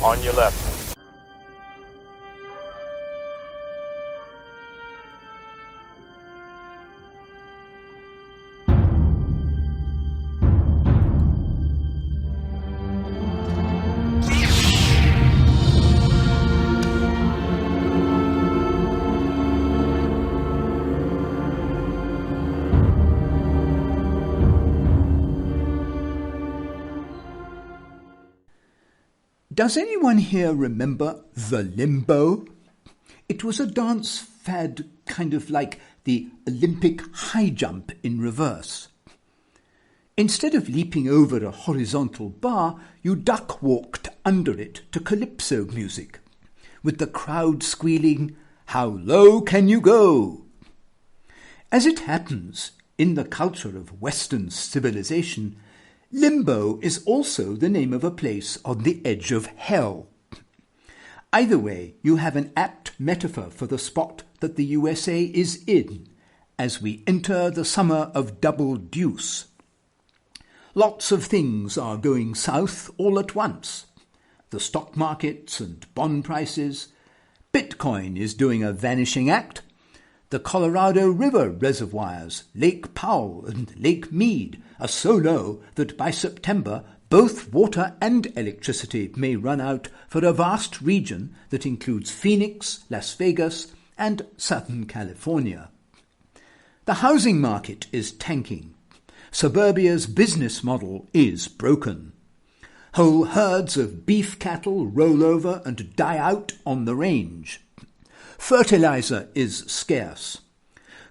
On your left. Does anyone here remember the Limbo? It was a dance fad kind of like the Olympic high jump in reverse. Instead of leaping over a horizontal bar, you duck-walked under it to calypso music, with the crowd squealing, "How low can you go?" As it happens, in the culture of Western civilization, Limbo is also the name of a place on the edge of hell. Either way, you have an apt metaphor for the spot that the USA is in as we enter the summer of double deuce. Lots of things are going south all at once. The stock markets and bond prices. Bitcoin is doing a vanishing act. The Colorado River reservoirs, Lake Powell and Lake Mead, are so low that by September both water and electricity may run out for a vast region that includes Phoenix, Las Vegas, and Southern California. The housing market is tanking. Suburbia's business model is broken. Whole herds of beef cattle roll over and die out on the range. Fertilizer is scarce.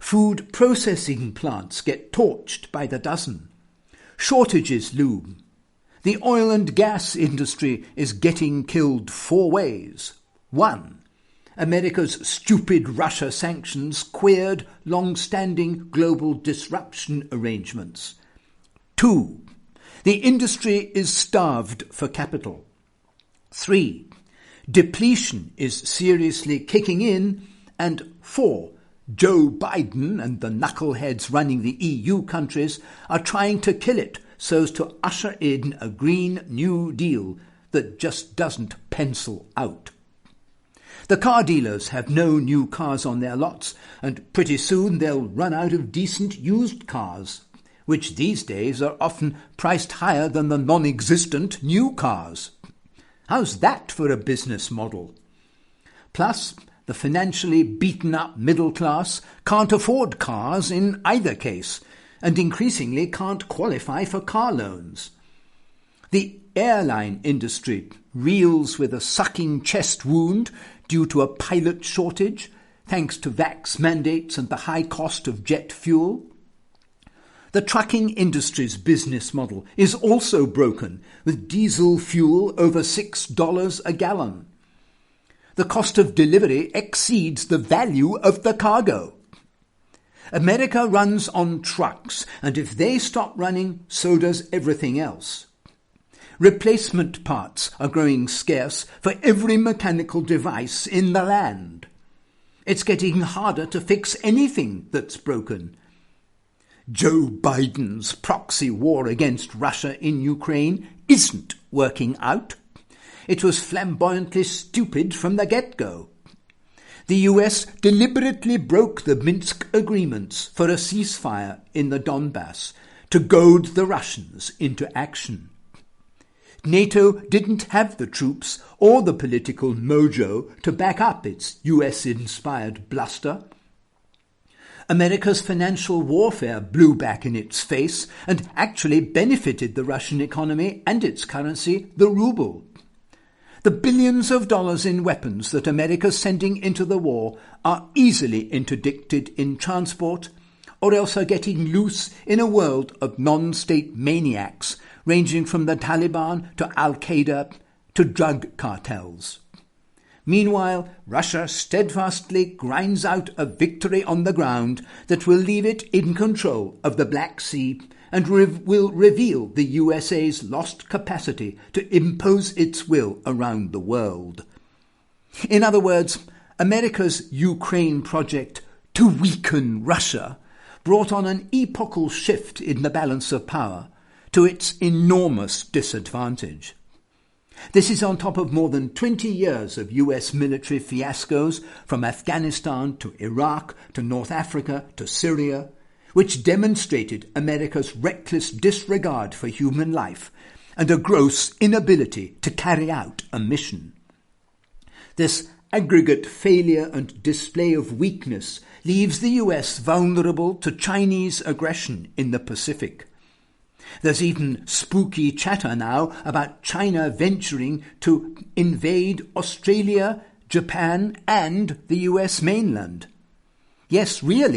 Food processing plants get torched by the dozen. Shortages loom. The oil and gas industry is getting killed 4 ways. 1. America's stupid Russia sanctions queered long-standing global disruption arrangements. 2. The industry is starved for capital. 3. Depletion is seriously kicking in. And 4. Joe Biden and the knuckleheads running the EU countries are trying to kill it so as to usher in a Green New Deal that just doesn't pencil out. The car dealers have no new cars on their lots, and pretty soon they'll run out of decent used cars, which these days are often priced higher than the non-existent new cars. How's that for a business model? Plus, the financially beaten-up middle class can't afford cars in either case, and increasingly can't qualify for car loans. The airline industry reels with a sucking chest wound due to a pilot shortage, thanks to vax mandates and the high cost of jet fuel. The trucking industry's business model is also broken, with diesel fuel over $6 a gallon. The cost of delivery exceeds the value of the cargo. America runs on trucks, and if they stop running, so does everything else. Replacement parts are growing scarce for every mechanical device in the land. It's getting harder to fix anything that's broken. Joe Biden's proxy war against Russia in Ukraine isn't working out. It was flamboyantly stupid from the get-go. The US deliberately broke the Minsk agreements for a ceasefire in the Donbass to goad the Russians into action. NATO didn't have the troops or the political mojo to back up its US-inspired bluster. America's financial warfare blew back in its face and actually benefited the Russian economy and its currency, the ruble. The billions of dollars in weapons that America's sending into the war are easily interdicted in transport, or else are getting loose in a world of non-state maniacs ranging from the Taliban to Al-Qaeda to drug cartels. Meanwhile, Russia steadfastly grinds out a victory on the ground that will leave it in control of the Black Sea and will reveal the USA's lost capacity to impose its will around the world. In other words, America's Ukraine project to weaken Russia brought on an epochal shift in the balance of power to its enormous disadvantage. This is on top of more than 20 years of US military fiascos from Afghanistan to Iraq to North Africa to Syria, which demonstrated America's reckless disregard for human life and a gross inability to carry out a mission. This aggregate failure and display of weakness leaves the US vulnerable to Chinese aggression in the Pacific. There's even spooky chatter now about China venturing to invade Australia, Japan, and the US mainland. Yes, really,